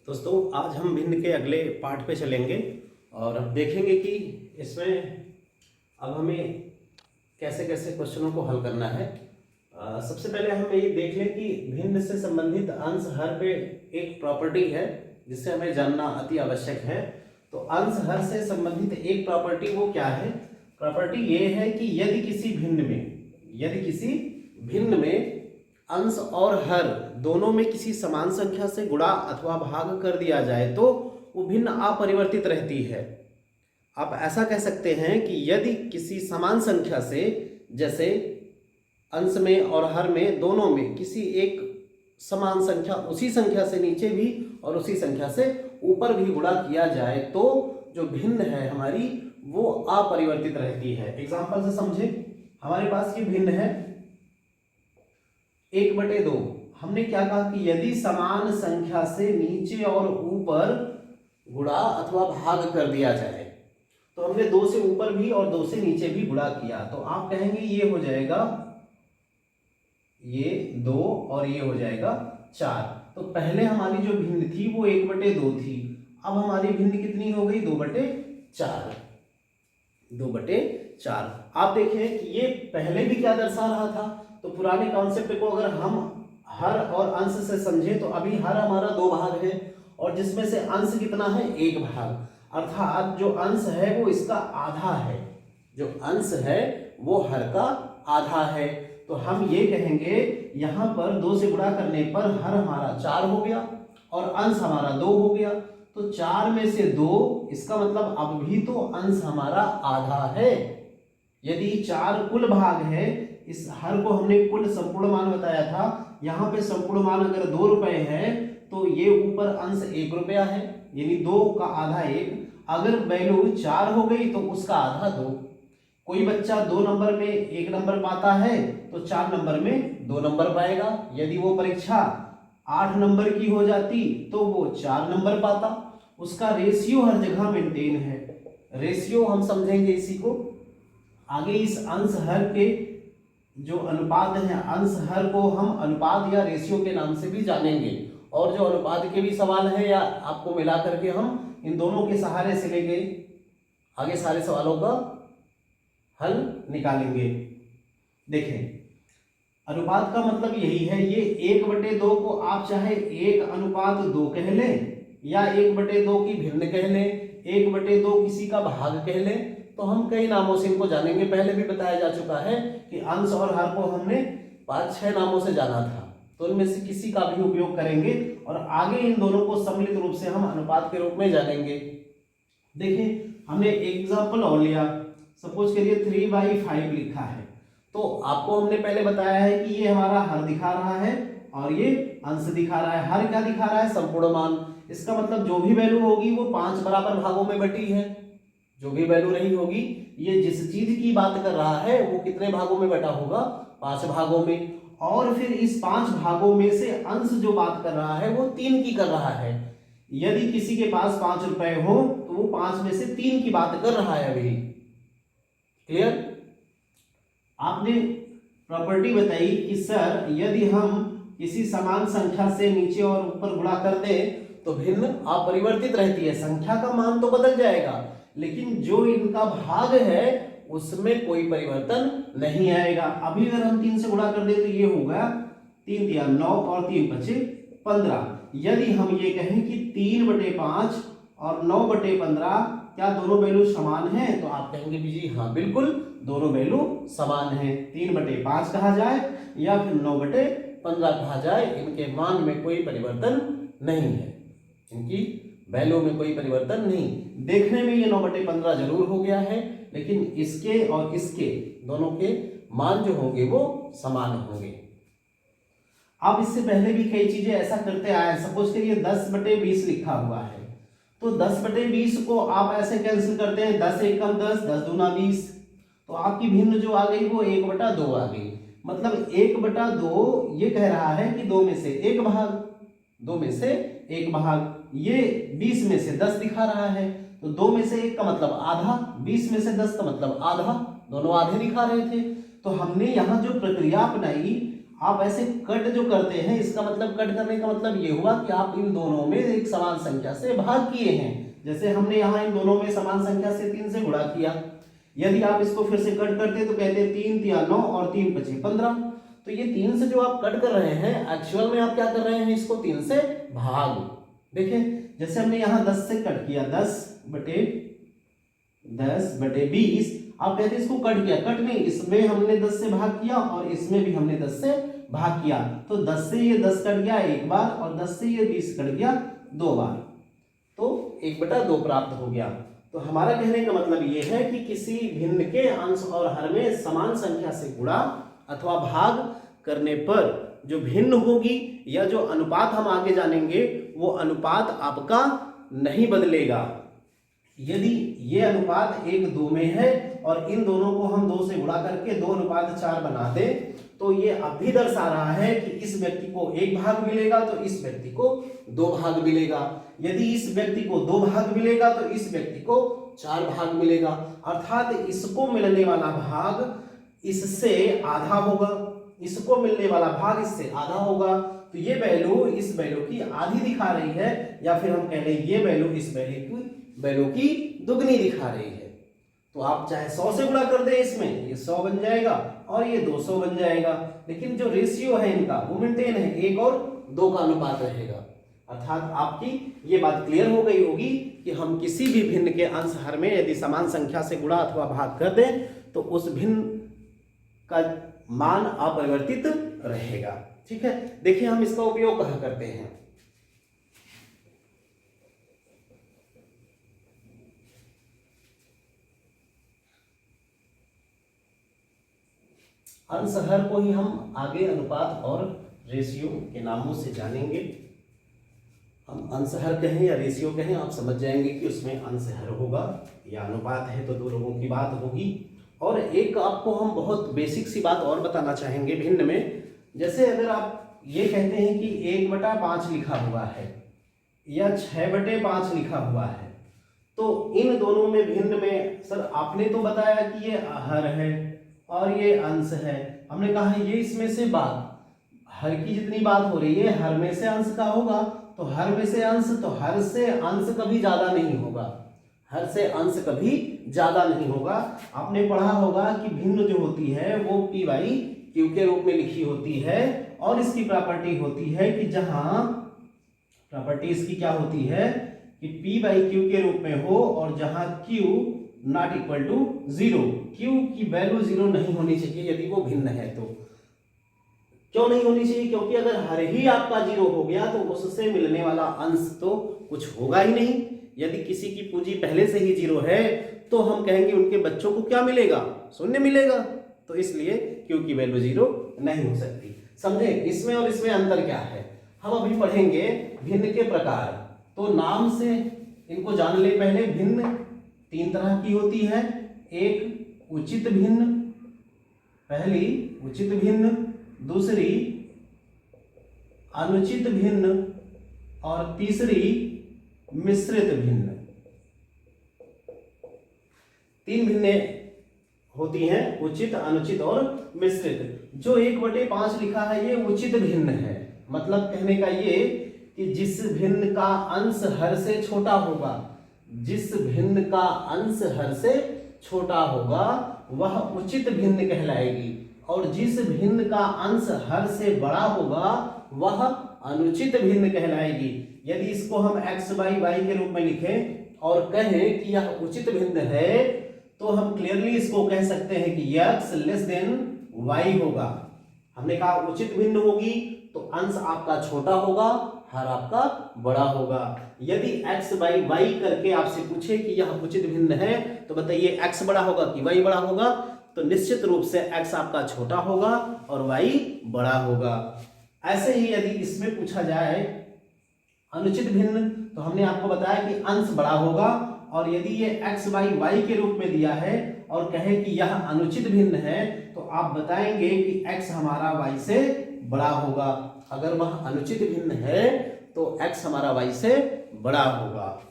दोस्तों आज हम भिन्न के अगले पार्ट पे चलेंगे और अब देखेंगे कि इसमें अब हमें कैसे कैसे क्वेश्चनों को हल करना है। सबसे पहले हम ये देख लें कि भिन्न से संबंधित अंश हर पे एक प्रॉपर्टी है जिससे हमें जानना अति आवश्यक है। तो अंश हर से संबंधित एक प्रॉपर्टी वो क्या है? प्रॉपर्टी ये है कि यदि किसी भिन्न में अंश और हर दोनों में किसी समान संख्या से गुणा अथवा भाग कर दिया जाए तो वो भिन्न अपरिवर्तित रहती है। आप ऐसा कह सकते हैं कि यदि किसी समान संख्या से, जैसे अंश में और हर में दोनों में किसी एक समान संख्या उसी संख्या से नीचे भी और उसी संख्या से ऊपर भी गुणा किया जाए तो जो भिन्न है हमारी वो अपरिवर्तित रहती है। एग्जाम्पल से समझे, हमारे पास ये भिन्न है 1/2। हमने क्या कहा कि यदि समान संख्या से नीचे और ऊपर गुणा अथवा भाग कर दिया जाए, तो हमने 2 से ऊपर भी और 2 से नीचे भी गुणा किया, तो आप कहेंगे ये हो जाएगा ये 2 और ये हो जाएगा 4। तो पहले हमारी जो भिन्न थी वो 1/2 थी, अब हमारी भिन्न कितनी हो गई? 2/4। 2/4। आप देखें कि ये पहले भी क्या दर्शा रहा था, तो पुराने कॉन्सेप्ट को अगर हम हर और अंश से समझे तो अभी हर हमारा 2 भाग है और जिसमें से अंश कितना है? 1 भाग, अर्थात जो अंश है वो इसका आधा है। जो अंश है वो हर का आधा है। तो हम ये कहेंगे यहाँ पर 2 से गुणा करने पर हर हमारा 4 हो गया और अंश हमारा 2 हो गया। तो 4 में से 2, इसका मतलब अब भी तो अंश हमारा आधा है। यदि 4 कुल भाग है, इस हर को हमने कुल संपूर्ण मान बताया था, यहाँ पे संपूर्ण मान अगर 2 रुपए है तो ये ऊपर अंश 1 रुपया है, यानी 2 का आधा 1। अगर वैल्यू 4 हो गई तो उसका आधा 2। कोई बच्चा 2 नंबर में 1 नंबर पाता है तो 4 नंबर में 2 नंबर पाएगा। यदि वो परीक्षा 8 नंबर की हो जाती तो वो 4 नंबर पाता। उसका रेशियो हर जगह मेंटेन है। रेशियो हम समझेंगे इसी को आगे। इस अंश हर के जो अनुपात है, अंश हर को हम अनुपात या रेशियो के नाम से भी जानेंगे, और जो अनुपात के भी सवाल है या आपको मिला करके हम इन दोनों के सहारे से लेके आगे सारे सवालों का हल निकालेंगे। देखें, अनुपात का मतलब यही है, ये 1/2 को आप चाहे 1:2 कह लें या 1/2 की भिन्न कह लें, 1/2 किसी का भाग कह लें, तो हम कई नामों से इनको जानेंगे। पहले भी बताया जा चुका है कि अंश और हर को हमने 5-6 नामों से जाना था, तो इनमें से किसी का भी उपयोग करेंगे और आगे इन दोनों को सम्मिलित रूप से हम अनुपात के रूप में जानेंगे। देखिए, हमने एग्जाम्पल और लिया, सपोज करिए 3/5 लिखा है, तो आपको हमने पहले बताया है कि ये हमारा हर दिखा रहा है और ये अंश दिखा रहा है। हर क्या दिखा रहा है? संपूर्ण मान। इसका मतलब जो भी वैल्यू होगी वो 5 बराबर भागों में बटी है। जो भी वैल्यू रही होगी, ये जिस चीज की बात कर रहा है वो कितने भागों में बटा होगा? 5 भागों में। और फिर इस 5 भागों में से अंश जो बात कर रहा है वो 3 की कर रहा है। यदि किसी के पास 5 रुपए हो तो वो 5 में से 3 की बात कर रहा है अभी। क्लियर? आपने प्रॉपर्टी बताई कि सर यदि हम किसी समान संख्या से नीचे और ऊपर गुणा कर दें तो भिन्न अपरिवर्तित रहती है। संख्या का मान तो बदल जाएगा लेकिन जो इनका भाग है उसमें कोई परिवर्तन नहीं आएगा। अभी अगर हम 3 से गुणा कर दें तो ये होगा 3 दिया 9 और 3 बचे 15। यदि हम ये कहें कि 3/5 और 9/15 क्या दोनों वैल्यू समान है, तो आप कहेंगे भी जी हाँ बिल्कुल दोनों वैल्यू समान है। 3/5 कहा जाए या फिर 9/15 कहा जाए, इनके मान में कोई परिवर्तन नहीं है, इनकी वैल्यू में कोई परिवर्तन नहीं। देखने में ये 9/15 जरूर हो गया है लेकिन इसके और इसके दोनों के मान जो होंगे वो समान होंगे। अब इससे पहले भी कई चीजें ऐसा करते आए। सपोज करिए 10/20 लिखा हुआ है, तो 10/20 को आप ऐसे कैंसिल करते हैं, 10 एकम 10, 10 दूना 20, तो आपकी भिन्न जो आ गई वो 1/2 आ गई। मतलब 1/2 ये कह रहा है कि 2 में से 1 भाग, 2 में से 1 भाग। ये 20 में से 10 दिखा रहा है, तो 2 में से 1 का मतलब आधा, 20 में से 10 का मतलब आधा, दोनों आधे दिखा रहे थे। तो हमने यहाँ जो प्रक्रिया अपनाई, आप ऐसे कट जो करते हैं, इसका मतलब कट करने का मतलब ये हुआ कि आप इन दोनों में एक समान संख्या से भाग किए हैं। जैसे हमने यहाँ इन दोनों में समान संख्या से 3 से गुणा किया। यदि आप इसको फिर से कट करते तो कहते 3 तिया 9 और 3 पचे 15। तो ये 3 से जो आप कट कर रहे हैं, एक्चुअल में आप क्या कर रहे हैं, इसको 3 से भाग। देखिए जैसे हमने यहाँ 10 से कट किया, 10 बटे 20, आप कहते हैं इसको कट किया, कट नहीं, इसमें हमने 10 से भाग किया और इसमें भी हमने 10 से भाग किया। तो 10 से ये 10 कट गया एक बार और 10 से ये 20 कट गया 2 बार, तो 1/2 प्राप्त हो गया। तो हमारा कहने का मतलब ये है कि किसी भिन्न के अंश और हर में समान संख्या से गुणा अथवा भाग करने पर जो भिन्न होगी या जो अनुपात हम आगे जानेंगे, वो अनुपात आपका नहीं बदलेगा। यदि ये अनुपात 1:2 में है और इन दोनों को हम 2 से गुणा करके 2:4 बना दे, तो ये अब भी दर्शा रहा है कि इस व्यक्ति को 1 भाग मिलेगा तो इस व्यक्ति को 2 भाग मिलेगा। यदि इस व्यक्ति को 2 भाग मिलेगा तो इस व्यक्ति को 4 भाग मिलेगा। अर्थात इसको मिलने वाला भाग इससे आधा होगा, इसको मिलने वाला भाग इससे आधा होगा। तो ये वैल्यू इस वैल्यू की आधी दिखा रही है, या फिर हम कह लें ये वैल्यू इस वैल्यू की दुगनी दिखा रही है। तो आप चाहे 100 से गुणा कर दे, इसमें ये 100 बन जाएगा और ये 200 बन जाएगा, लेकिन जो रेशियो है इनका वो मेंटेन है, 1 और 2 का अनुपात रहेगा। अर्थात आपकी ये बात क्लियर हो गई होगी कि हम किसी भी भिन्न के अंश हर में यदि समान संख्या से गुणा अथवा भाग कर दें तो उस भिन्न का मान अपरिवर्तित रहेगा। ठीक है, देखिए हम इसका उपयोग कहाँ करते हैं। अंश हर को ही हम आगे अनुपात और रेशियो के नामों से जानेंगे। हम अंश हर कहें या रेशियो कहें, आप समझ जाएंगे कि उसमें अंश हर होगा या अनुपात है तो 2 लोगों की बात होगी। और एक आपको हम बहुत बेसिक सी बात और बताना चाहेंगे भिन्न में। जैसे अगर आप ये कहते हैं कि 1/5 लिखा हुआ है या 6/5 लिखा हुआ है, तो इन दोनों में भिन्न में सर आपने तो बताया कि ये हर है और ये अंश है। हमने कहा ये इसमें से बात हर की जितनी बात हो रही है हर में से अंश का होगा, तो हर में से अंश, तो हर से अंश कभी ज्यादा नहीं होगा, हर से अंश कभी ज्यादा नहीं होगा। आपने पढ़ा होगा कि भिन्न जो होती है वो p/q के रूप में लिखी होती है और इसकी प्रॉपर्टी होती है कि जहां प्रॉपर्टी इसकी क्या होती है कि p/q के रूप में हो और जहां q not equal to 0, q की वैल्यू 0 नहीं होनी चाहिए यदि वो भिन्न है। तो क्यों नहीं होनी चाहिए? क्योंकि अगर हर ही आपका 0 हो गया तो उससे मिलने वाला अंश तो कुछ होगा ही नहीं। यदि किसी की पूंजी पहले से ही 0 है तो हम कहेंगे उनके बच्चों को क्या मिलेगा? शून्य मिलेगा। तो इसलिए q की वैल्यू 0 नहीं हो सकती। समझे? इसमें और इसमें अंतर क्या है हम अभी पढ़ेंगे। भिन्न के प्रकार, तो नाम से इनको जान ले पहले। भिन्न 3 तरह की होती है। एक उचित भिन्न, पहली उचित भिन्न, दूसरी अनुचित भिन्न और तीसरी मिश्रित भिन्न। 3 भिन्ने होती हैं, उचित, अनुचित और मिश्रित। जो 1/5 लिखा है ये उचित भिन्न है। मतलब कहने का ये कि जिस भिन्न का अंश हर से छोटा होगा, जिस भिन्न का अंश हर से छोटा होगा वह उचित भिन्न कहलाएगी, और जिस भिन्न का अंश हर से बड़ा होगा वह अनुचित भिन्न कहलाएगी। यदि इसको हम x/y के रूप में लिखें और कहें कि यह उचित भिन्न है तो हम क्लियरली इसको कह सकते हैं कि x लेस देन y होगा। हमने कहा उचित भिन्न होगी तो अंश आपका छोटा होगा, हर आपका बड़ा होगा। यदि x/y करके आपसे पूछे कि यह उचित भिन्न है तो बताइए x बड़ा होगा कि y बड़ा होगा? तो निश्चित रूप से x आपका छोटा होगा और y बड़ा होगा। ऐसे ही यदि इसमें पूछा जाए अनुचित भिन्न, तो हमने आपको बताया कि अंश बड़ा होगा, और यदि ये x/y के रूप में दिया है और कहे कि यह अनुचित भिन्न है तो आप बताएंगे कि x हमारा y से बड़ा होगा। अगर वह अनुचित भिन्न है तो x हमारा y से बड़ा होगा।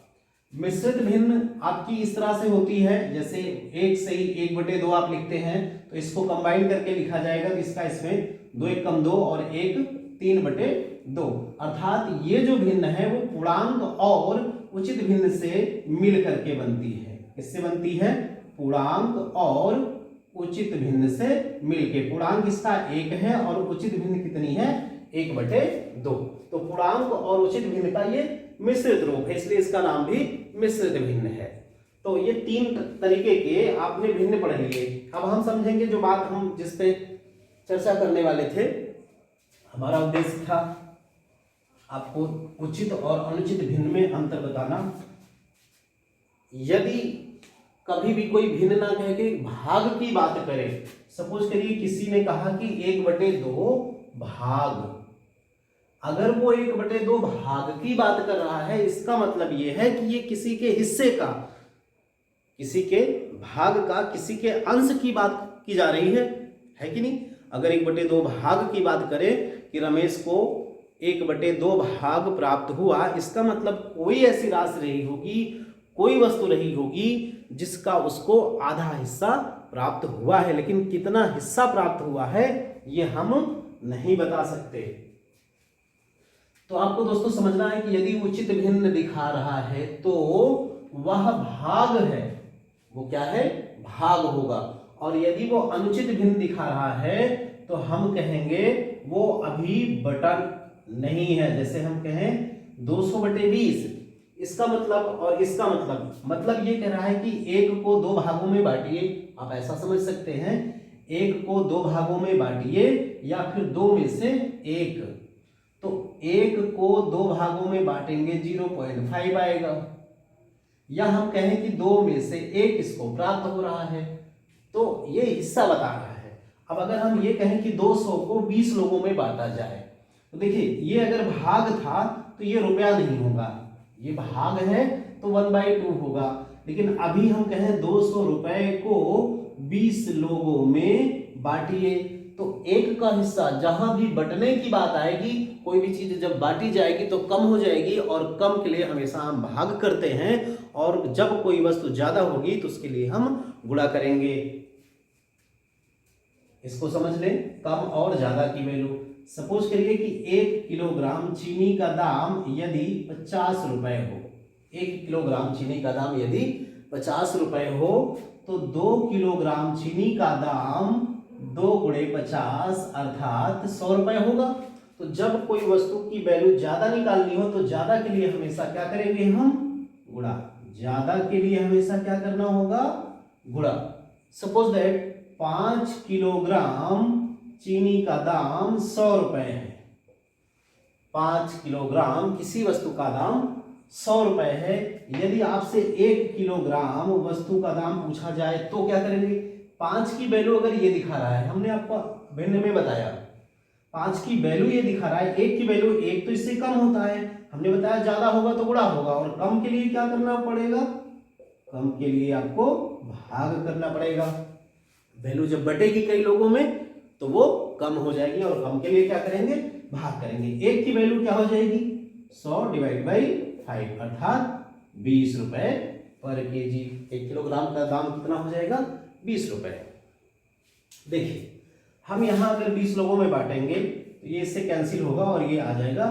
मिश्रित भिन्न आपकी इस तरह से होती है, जैसे 1 से ही 1/2 आप लिखते हैं तो इसको कंबाइन करके लिखा जाएगा, तो इसका इसमें 2 एक कम 2 और 1 3/2, अर्थात ये जो भिन्न है वो पूर्णांक और उचित भिन्न से मिल करके बनती है। किससे बनती है? पूर्णांक और उचित भिन्न से मिलके। पूर्णांक इसका 1 है और उचित भिन्न कितनी है? 1/2। तो पूर्णांक और उचित भिन्न का ये मिश्रित रूप है, इसलिए इसका नाम भी मिश्रित भिन्न है। तो ये 3 तरीके के आपने भिन्न पढ़ लिए। अब हम समझेंगे जो बात हम जिस पे चर्चा करने वाले थे। हमारा उद्देश्य था आपको उचित और अनुचित भिन्न में अंतर बताना। यदि कभी भी कोई भिन्न ना कह के भाग की बात करे, सपोज करिए किसी ने कहा कि 1/2 भाग, अगर वो 1/2 भाग की बात कर रहा है, इसका मतलब ये है कि ये किसी के हिस्से का, किसी के भाग का, किसी के अंश की बात की जा रही है कि नहीं? अगर 1/2 भाग की बात करें कि रमेश को 1/2 भाग प्राप्त हुआ, इसका मतलब कोई ऐसी राशि रही होगी, कोई वस्तु रही होगी जिसका उसको आधा हिस्सा प्राप्त हुआ है, लेकिन कितना हिस्सा प्राप्त हुआ है ये हम नहीं बता सकते। तो आपको दोस्तों समझना है कि यदि उचित भिन्न दिखा रहा है तो वह भाग है, वो क्या है? भाग होगा। और यदि वो अनुचित भिन्न दिखा रहा है तो हम कहेंगे वो अभी बटन नहीं है। जैसे हम कहें 200/20, इसका मतलब और इसका मतलब ये कह रहा है कि 1 को 2 भागों में बांटिए। आप ऐसा समझ सकते हैं, 1 को 2 भागों में बांटिए या फिर 2 में से 1। तो 1 को 2 भागों में बांटेंगे 0.5 आएगा, या हम कहें कि 2 में से 1 इसको प्राप्त हो रहा है, तो ये हिस्सा बता रहा है। अब अगर हम ये कहें कि 200 को 20 लोगों में बांटा जाए, तो देखिए ये अगर भाग था तो ये रुपया नहीं होगा, ये भाग है तो 1/2 होगा। लेकिन अभी हम कहें 200 रुपए को 20 लोगों में बांटिए, तो 1 का हिस्सा, जहां भी बंटने की बात आएगी, कोई भी चीज जब बांटी जाएगी तो कम हो जाएगी, और कम के लिए हमेशा हम भाग करते हैं, और जब कोई वस्तु ज्यादा होगी तो उसके लिए हम गुणा करेंगे। इसको समझ लें, कम और ज्यादा की वैल्यू। सपोज करिए कि 1 किलोग्राम चीनी का दाम यदि 50 रुपए हो, 1 किलोग्राम चीनी का दाम यदि 50 रुपए हो, तो 2 किलोग्राम चीनी का दाम 2 × 50 अर्थात 100 रुपए होगा। तो जब कोई वस्तु की वैल्यू ज्यादा निकालनी हो तो ज्यादा के लिए हमेशा क्या करेंगे? हम गुणा। ज्यादा के लिए हमेशा क्या करना होगा? गुणा। सपोज दैट 5 किलोग्राम चीनी का दाम 100 रुपए है। 5 किलोग्राम किसी वस्तु का दाम 100 रुपए है। यदि आपसे 1 किलोग्राम वस्तु का दाम पूछा जाए तो क्या करेंगे? 5 की वैल्यू अगर ये दिखा रहा है, हमने आपको भिन्न में बताया 5 की वैल्यू ये दिखा रहा है, 1 की वैल्यू 1 तो इससे कम होता है, हमने बताया ज्यादा होगा तो गुणा होगा, और कम के लिए क्या करना पड़ेगा? कम के लिए आपको भाग करना पड़ेगा। वैल्यू जब बटेगी कई लोगों में तो वो कम हो जाएगी, और कम के लिए क्या करेंगे? भाग करेंगे। 1 की वैल्यू क्या हो जाएगी? 100/5 अर्थात 20 रुपए पर केजी। 1 किलोग्राम का दाम कितना हो जाएगा? 20 रुपए। देखिए हम यहां अगर 20 लोगों में बांटेंगे तो ये इससे कैंसिल होगा और ये आ जाएगा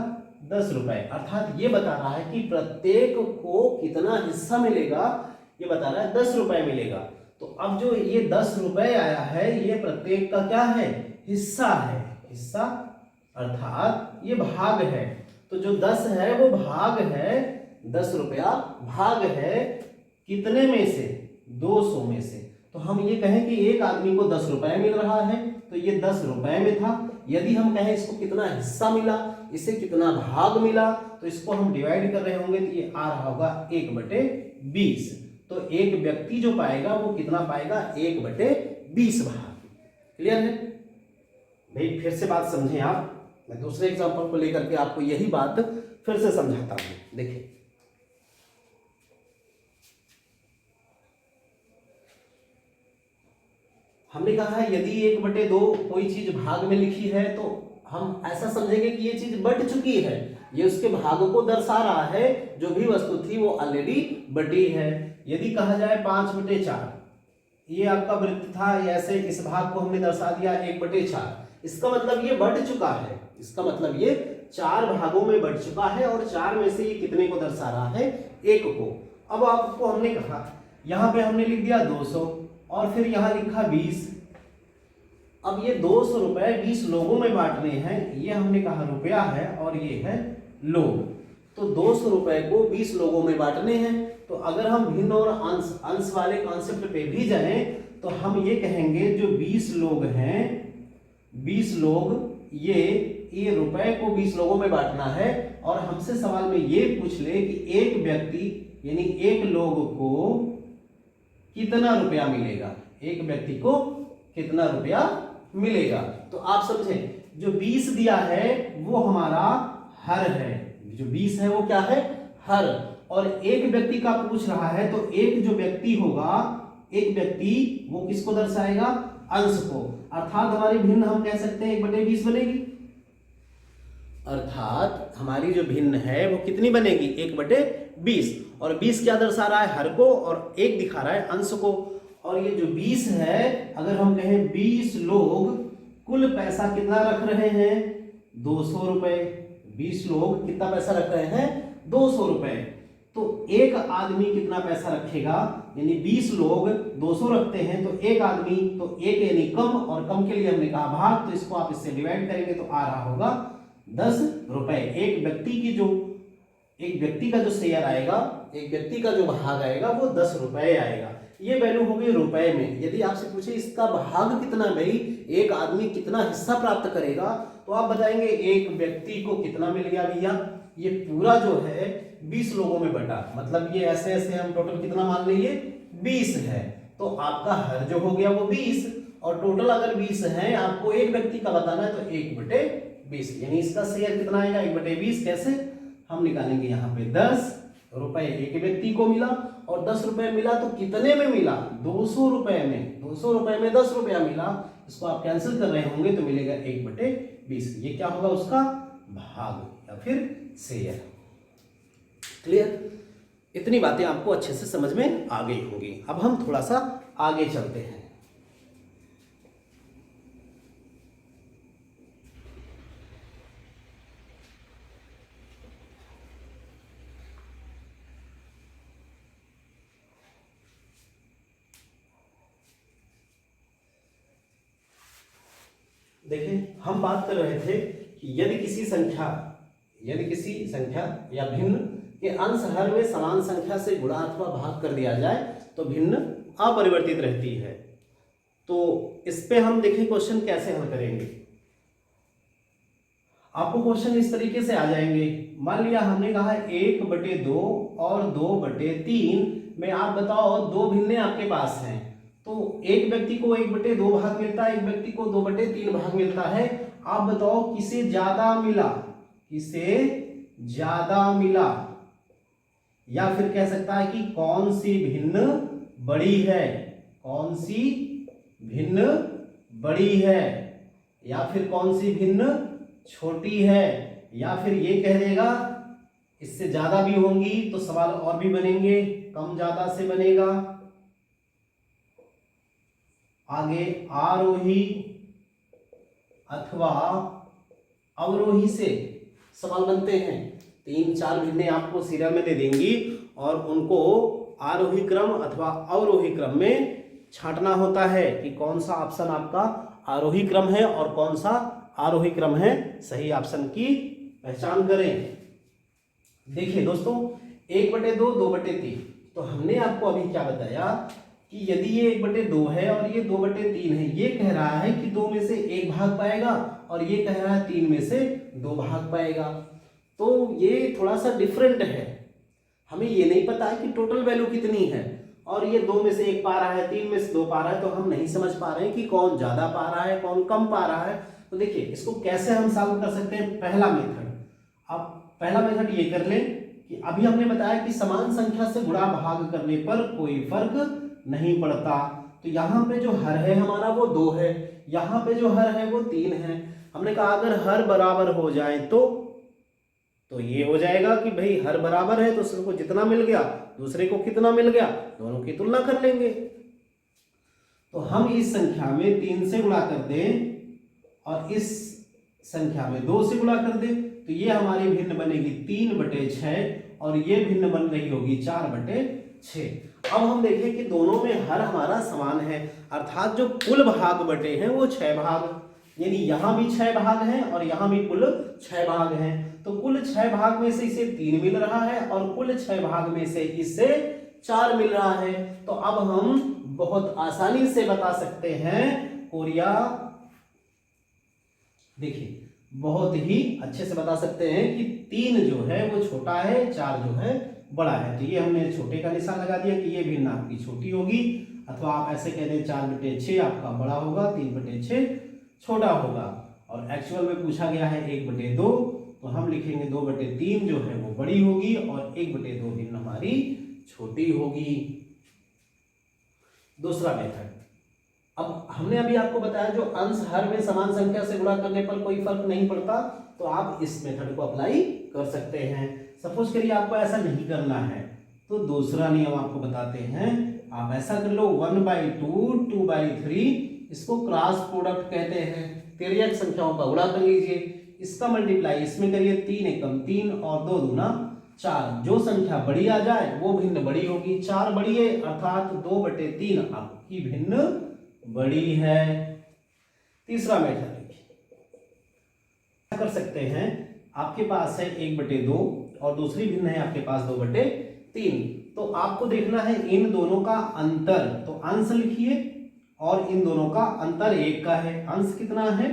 10 रुपए। अर्थात ये बता रहा है कि प्रत्येक को कितना हिस्सा मिलेगा, ये बता रहा है 10 रुपए मिलेगा। तो अब जो ये 10 रुपए आया है ये प्रत्येक का क्या है? हिस्सा है। हिस्सा अर्थात ये भाग है। तो जो 10 है वो भाग है, 10 रुपया भाग है कितने में से? 200 में से। तो हम ये कहें कि एक आदमी को 10 रुपए मिल रहा है, तो ये 10 रुपए में था। यदि हम कहें इसको कितना हिस्सा मिला, इसे कितना भाग मिला, तो इसको हम डिवाइड कर रहे होंगे तो ये आ रहा होगा 1/20। तो एक व्यक्ति जो पाएगा वो कितना पाएगा? 1/20 भाग। क्लियर है भाई? फिर से बात समझें आप। मैं दूसरे एग्जांपल को लेकर के आपको यही बात फिर से समझाता हूं। देखिए हमने कहा है यदि 1/2 कोई चीज भाग में लिखी है तो हम ऐसा समझेंगे कि ये चीज बट चुकी है, ये उसके भाग को दर्शा रहा है। जो भी वस्तु थी वो ऑलरेडी बटी है। यदि कहा जाए 5/4, ये आपका वृत्त था, ऐसे इस भाग को हमने दर्शा दिया 1/4। इसका मतलब ये बढ़ चुका है, इसका मतलब ये 4 भागों में बढ़ चुका है और 4 में से ये कितने को दर्शा रहा है, 1 को। अब आपको हमने कहा, यहाँ पे हमने लिख दिया 200 और फिर यहाँ लिखा 20। अब ये 200 रुपए 20 लोगों में बांटने हैं, ये हमने कहा रुपया है और ये है लोग। तो 200 रुपए को 20 लोगों में बांटने हैं। तो अगर हम भिन्न और अंश वाले कॉन्सेप्ट पे भी जाएं तो हम ये कहेंगे जो 20 लोग हैं, 20 लोग ये रुपए को 20 लोगों में बांटना है। और हमसे सवाल में ये पूछ ले कि एक व्यक्ति यानी एक लोग को कितना रुपया मिलेगा, एक व्यक्ति को कितना रुपया मिलेगा। तो आप समझें, जो 20 दिया है वो हमारा हर है, जो 20 है वो क्या है, हर। और एक व्यक्ति का पूछ रहा है तो एक जो व्यक्ति होगा, एक व्यक्ति वो किसको दर्शाएगा, अंश को। अर्थात हमारी भिन्न हम कह सकते हैं 1/20 बनेगी। अर्थात हमारी जो भिन्न है वो कितनी बनेगी, 1/20। और 20 क्या दर्शा रहा है, हर को, और 1 दिखा रहा है अंश को। और ये जो 20 है, अगर हम कहें 20 लोग कुल पैसा कितना रख रहे हैं, 200 रुपए। 20 लोग कितना पैसा रख रहे हैं, 200 रुपए। तो एक आदमी कितना पैसा रखेगा, यानी 20 लोग 200 रखते हैं तो एक आदमी, तो एक यानी कम, और कम के लिए हमने कहा भाग, तो इसको आप इससे डिवाइड करेंगे तो आ रहा होगा 10 रुपए। एक व्यक्ति का जो शेयर आएगा, एक व्यक्ति का जो भाग आएगा वो 10 रुपए आएगा। ये वैल्यू हो गई रुपए में। यदि आपसे पूछे इसका भाग कितना, भाई एक आदमी कितना हिस्सा प्राप्त करेगा, तो आप बताएंगे एक व्यक्ति को कितना मिल गया भैया, ये पूरा जो है 20 लोगों में बटा, मतलब ये ऐसे ऐसे हम टोटल कितना मान लेंगे, 20 है। तो आपका हर जो हो गया वो 20, और टोटल अगर 20 है, आपको एक व्यक्ति का बताना है तो 1/20, यानी इसका शेयर कितना आएगा, 1/20। कैसे हम निकालेंगे, यहाँ पे 10 रुपए एक व्यक्ति को मिला, और 10 रुपए मिला तो कितने में मिला, 200 रुपए में। 200 रुपए में 10 रुपया मिला, इसको आप कैंसिल कर रहे होंगे तो मिलेगा 1/20। ये क्या होगा, उसका भाग या फिर शेयर। क्लियर? इतनी बातें आपको अच्छे से समझ में आ गई होंगी। अब हम थोड़ा सा आगे चलते हैं। देखिए, हम बात कर रहे थे कि यदि किसी संख्या या भिन्न के अंश हर में समान संख्या से गुणा अथवा भाग कर दिया जाए तो भिन्न अपरिवर्तित रहती है। तो इस पे हम देखें क्वेश्चन कैसे हल करेंगे। आपको क्वेश्चन इस तरीके से आ जाएंगे। मान लिया हमने कहा 1/2 और 2/3 में आप बताओ दो भिन्ने आपके पास हैं, तो एक व्यक्ति को 1/2 भाग मिलता है, एक व्यक्ति को 2/3 भाग मिलता है। आप बताओ किसे ज्यादा मिला, किसे ज्यादा मिला, या फिर कह सकता है कि कौन सी भिन्न बड़ी है, कौन सी भिन्न बड़ी है, या फिर कौन सी भिन्न छोटी है, या फिर ये कह देगा इससे ज्यादा भी होंगी तो सवाल और भी बनेंगे, कम ज्यादा से बनेगा। आगे आरोही अथवा अवरोही से सवाल बनते हैं। 3-4 भिन्ने आपको सीरियल में दे देंगी और उनको आरोही क्रम अथवा अवरोही क्रम में छांटना होता है कि कौन सा ऑप्शन आपका आरोही क्रम है और कौन सा आरोही क्रम है। सही ऑप्शन की पहचान करें। देखिए दोस्तों, 1/2 2/3, तो हमने आपको अभी क्या बताया कि यदि ये 1/2 है और ये 2/3 है, ये कह रहा है कि 2 में से 1 भाग पाएगा और ये कह रहा है 3 में से 2 भाग पाएगा। तो ये थोड़ा सा डिफरेंट है। हमें ये नहीं पता है कि टोटल वैल्यू कितनी है, और ये 2 में से 1 पा रहा है, 3 में से 2 पा रहा है, तो हम नहीं समझ पा रहे हैं कि कौन ज्यादा पा रहा है कौन कम पा रहा है। तो देखिए इसको कैसे हम सॉल्व कर सकते हैं। पहला मेथड, अब पहला मेथड ये कर लें कि अभी हमने बताया कि समान संख्या से गुणा भाग करने पर कोई फर्क नहीं पड़ता। तो यहाँ पे जो हर है हमारा वो 2 है, यहाँ पे जो हर है वो 3 है। हमने कहा अगर हर बराबर हो जाए तो ये हो जाएगा कि भाई हर बराबर है तो उसको जितना मिल गया दूसरे को कितना मिल गया, दोनों की तुलना कर लेंगे। तो हम इस संख्या में 3 से गुणा कर दें और इस संख्या में 2 से गुणा कर दें तो ये हमारी भिन्न बनेगी 3/6 और ये भिन्न बन रही होगी 4/6। अब हम देखें कि दोनों में हर हमारा समान है, अर्थात जो कुल भाग बटे हैं वो 6 भाग, यानी यहाँ भी 6 भाग हैं और यहाँ भी कुल 6 भाग हैं। तो कुल 6 भाग में से इसे 3 मिल रहा है और कुल 6 भाग में से इसे 4 मिल रहा है। तो अब हम बहुत आसानी से बता सकते हैं कोरिया, देखिए बहुत ही अच्छे से बता सकते हैं कि 3 जो है वो छोटा है, 4 जो है बड़ा है। तो ये हमने छोटे का निशान लगा दिया कि ये भिन्न आपकी छोटी होगी, अथवा आप ऐसे कह दें 4/6 आपका बड़ा होगा, 3/6 छोटा होगा। और एक्चुअल में पूछा गया है 1/2, तो हम लिखेंगे 2/3 जो है वो बड़ी होगी और 1/2 भिन्न हमारी छोटी होगी। दूसरा मेथड, अब हमने अभी आपको बताया जो अंश हर में समान संख्या से गुणा करने पर कोई फर्क नहीं पड़ता, तो आप इस मेथड को अप्लाई कर सकते हैं। सपोज करिए आपको ऐसा नहीं करना है तो दूसरा नियम आपको बताते हैं, आप ऐसा कर लो 1/2, 2/3, इसको क्रॉस प्रोडक्ट कहते हैं। तिर्यक संख्याओं का गुणा कर लीजिए, इसका मल्टीप्लाई इसमें करिए, 3 एकम 3 और 2 दूना 4। जो संख्या बड़ी आ जाए वो भिन्न बड़ी होगी, 4 बड़ी है अर्थात 2/3 आपकी भिन्न बड़ी है। तीसरा मेथड कर सकते हैं, आपके पास है 1/2 और दूसरी भिन्न है आपके पास 2/3, तो आपको देखना है इन दोनों का अंतर, तो अंश लिखिए और इन दोनों का अंतर 1 का है। अंश कितना है,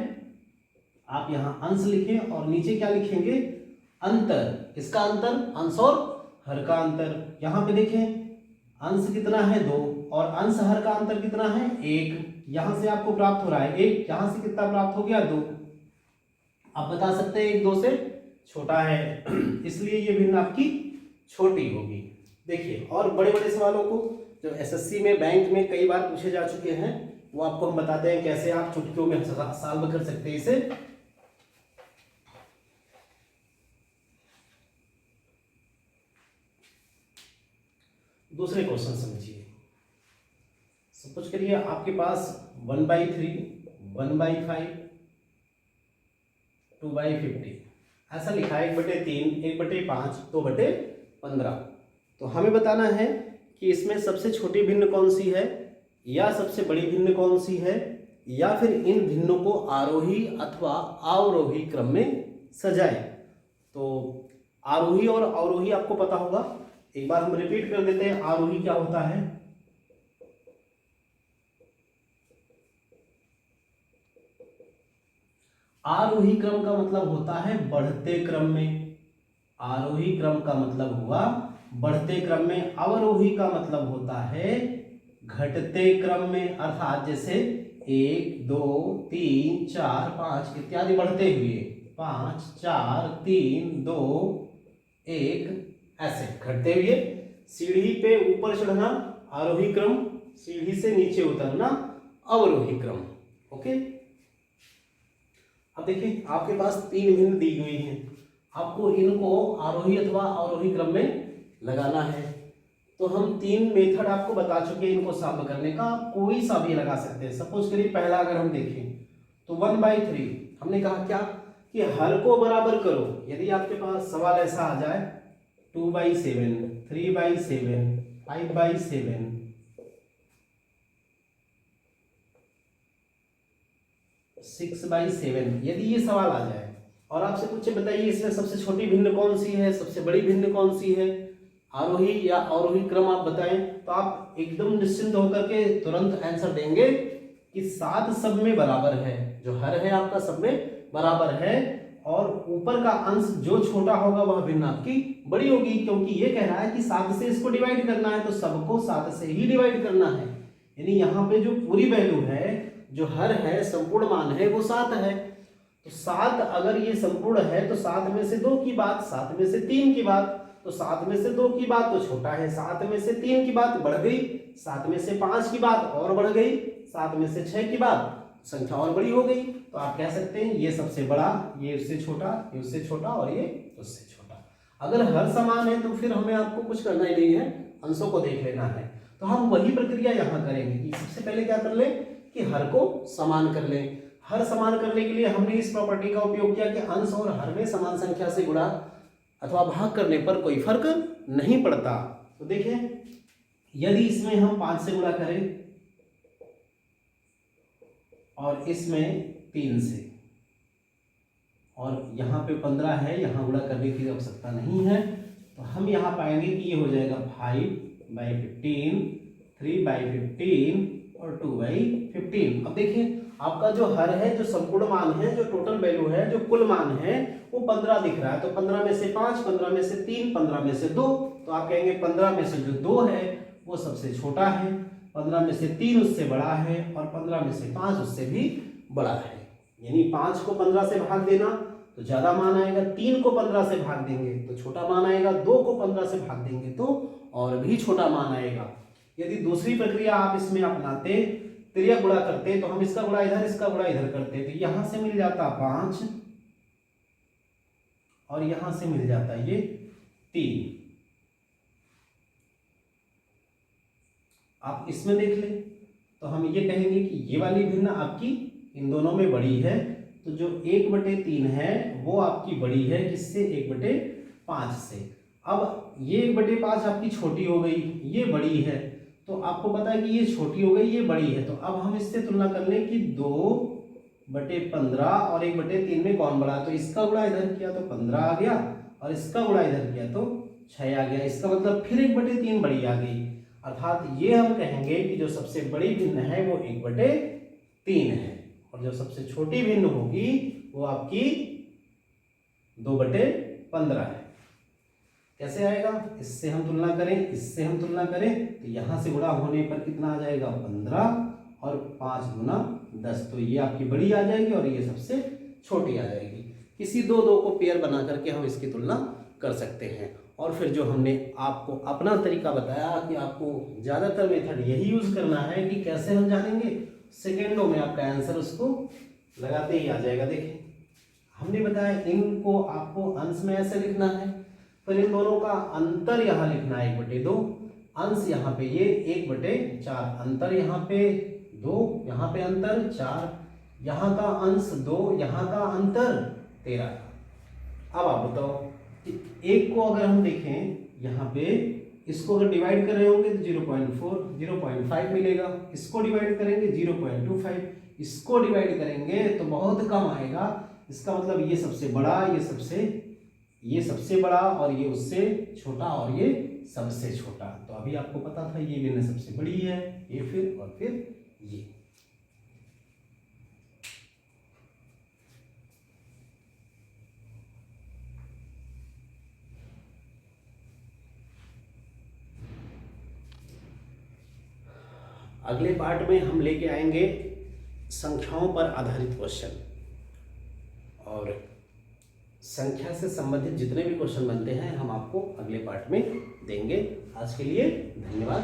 आप यहां अंश लिखें और नीचे क्या लिखेंगे, अंतर। इसका अंतर अंश और हर का अंतर। यहां पे देखें अंश कितना है 2 और अंश हर का अंतर कितना है 1। यहां से आपको प्राप्त हो रहा है 1, यहां से कितना प्राप्त हो गया 2। आप बता सकते हैं 1 2 से छोटा है, इसलिए ये भिन्न आपकी छोटी होगी। देखिए और बड़े बड़े सवालों को जो एसएससी में, बैंक में कई बार पूछे जा चुके हैं, वो आपको हम बताते हैं कैसे आप चुटकियों में सॉल्व कर सकते हैं इसे। दूसरे क्वेश्चन समझिए। सपोज करिए आपके पास 1/3, 1/5, 2/50 ऐसा लिखा है, 1/3, 1/5, 2/15। तो हमें बताना है कि इसमें सबसे छोटी भिन्न कौन सी है या सबसे बड़ी भिन्न कौन सी है, या फिर इन भिन्नों को आरोही अथवा अवरोही क्रम में सजाएं। तो आरोही और अवरोही आपको पता होगा, एक बार हम रिपीट कर देते हैं। आरोही क्या होता है, आरोही क्रम का मतलब होता है बढ़ते क्रम में, आरोही क्रम का मतलब हुआ बढ़ते क्रम में। अवरोही का मतलब होता है घटते क्रम में, अर्थात जैसे 1 2 3 4 5 इत्यादि बढ़ते हुए 5 4 3 2 1 ऐसे घटते हुए। सीढ़ी पे ऊपर चढ़ना आरोही क्रम, सीढ़ी से नीचे उतरना अवरोही क्रम। ओके, अब देखिए आपके पास 3 भिन्न दी हुई हैं, आपको इनको आरोही अथवा अवरोही क्रम में लगाना है। तो हम 3 मेथड आपको बता चुके हैं इनको सॉल्व करने का, आप कोई सा भी लगा सकते हैं। सपोज करिए पहला अगर हम देखें तो 1/3, हमने कहा क्या कि हर को बराबर करो। यदि आपके पास सवाल ऐसा आ जाए 2/7, 3/7, 5/7, 6/7, यदि ये सवाल आ जाए और आपसे पूछे बताइए इसमें सबसे छोटी भिन्न कौन सी है, सबसे बड़ी भिन्न कौन सी है, आरोही या अवरोही क्रम आप बताएं, तो आप एकदम निश्चिंत होकर के तुरंत आंसर देंगे कि 7 सब में बराबर है। जो हर है आपका सब में बराबर है और ऊपर का अंश जो छोटा होगा वह भिन्न आपकी बड़ी होगी, क्योंकि ये कह रहा है कि 7 से इसको डिवाइड करना है, तो सबको 7 से ही डिवाइड करना है। यानी यहाँ पे जो पूरी वैल्यू है, जो हर है, संपूर्ण मान है, वो 7 है। तो 7 अगर ये संपूर्ण है तो 7 में से 2 की बात, 7 में से 3 की बात, तो 7 में से 2 की बात तो छोटा है, 7 में से 3 की बात बढ़ गई, 7 में से 5 की बात और बढ़ गई, 7 में से 6 की बात संख्या और बड़ी हो गई। तो आप कह सकते हैं ये सबसे बड़ा, ये उससे छोटा, ये उससे छोटा और ये उससे छोटा। अगर हर समान है तो फिर हमें आपको कुछ करना ही नहीं है, अंशों को देख लेना है। तो तो हम वही प्रक्रिया यहाँ करेंगे कि सबसे पहले क्या कर लें कि हर को समान कर लें। हर समान करने के लिए हमने इस प्रॉपर्टी का उपयोग किया कि अंश और हर में समान संख्या से गुणा अथवा भाग करने पर कोई फर्क नहीं पड़ता। तो देखिए यदि इसमें हम 5 से गुणा करें और इसमें 3 से, और यहाँ पे 15 है, यहाँ गुणा करने की आवश्यकता नहीं है, तो हम यहाँ पाएंगे कि ये हो जाएगा 5/15, 3/15 और 2/15। अब देखिए आपका जो हर है, जो संपूर्ण मान है, जो टोटल वैल्यू है, जो कुल मान है वो 15 दिख रहा है। तो 15 में से 5, 15 में से 3, 15 में से 2, तो आप कहेंगे 15 में से जो 2 है वो सबसे छोटा है, 15 में से 3 उससे बड़ा है और 15 में से 5 उससे भी बड़ा है। यानी 5 को 15 से भाग देना तो ज्यादा मान आएगा, 3 को 15 से भाग देंगे तो छोटा मान आएगा, 2 को 15 से भाग देंगे तो और भी छोटा मान आएगा। यदि दूसरी प्रक्रिया आप इसमें अपनाते, तिर्यक गुणा करते, तो हम इसका गुणा इधर, इसका गुणा इधर करते, तो यहां से मिल जाता 5 और यहां से मिल जाता ये 3। आप इसमें देख लें तो हम ये कहेंगे कि ये वाली भिन्न आपकी इन दोनों में बड़ी है, तो जो 1/3 है वो आपकी बड़ी है किससे, 1/5 से। अब ये 1/5 आपकी छोटी हो गई, ये बड़ी है, तो आपको पता है कि ये छोटी हो गई, ये बड़ी है, तो अब हम इससे तुलना कर लें कि 2/15 और 1/3 में कौन बड़ा, तो इसका गुणा इधर किया तो 15 आ गया और इसका गुणा इधर किया तो 6 आ गया। इसका मतलब फिर 1/3 बड़ी आ गई, अर्थात ये हम कहेंगे कि जो सबसे बड़ी भिन्न है वो 1/3 है और जो सबसे छोटी भिन्न होगी वो आपकी 2/15 है। कैसे आएगा, इससे हम तुलना करें, इससे हम तुलना करें, तो यहां से गुणा होने पर कितना आ जाएगा 15 और 5 गुना 10, तो ये आपकी बड़ी आ जाएगी और ये सबसे छोटी आ जाएगी। किसी दो को पेयर बना करके हम इसकी तुलना कर सकते हैं। और फिर जो हमने आपको अपना तरीका बताया कि आपको ज़्यादातर मेथड यही यूज़ करना है कि कैसे हम जानेंगे, सेकेंडों में आपका आंसर उसको लगाते ही आ जाएगा। देखिए हमने बताया इनको आपको अंश में ऐसे लिखना है, फिर इन दोनों का अंतर यहाँ लिखना है 1/2, अंश यहाँ पे ये 1/4, अंतर यहाँ पे 2, यहाँ पे अंतर 4, यहाँ का अंश 2, यहाँ का अंतर 13। अब आप बताओ एक को अगर हम देखें यहाँ पे, इसको अगर डिवाइड कर रहे होंगे तो 0.4, 0.5 मिलेगा, इसको डिवाइड करेंगे 0.25, इसको डिवाइड करेंगे तो बहुत कम आएगा। इसका मतलब ये सबसे बड़ा, ये सबसे बड़ा और ये उससे छोटा और ये सबसे छोटा। तो अभी आपको पता था ये भिन्न सबसे बड़ी है, ये फिर और फिर ये। अगले पार्ट में हम लेके आएंगे संख्याओं पर आधारित क्वेश्चन, और संख्या से संबंधित जितने भी क्वेश्चन बनते हैं हम आपको अगले पार्ट में देंगे। आज के लिए धन्यवाद।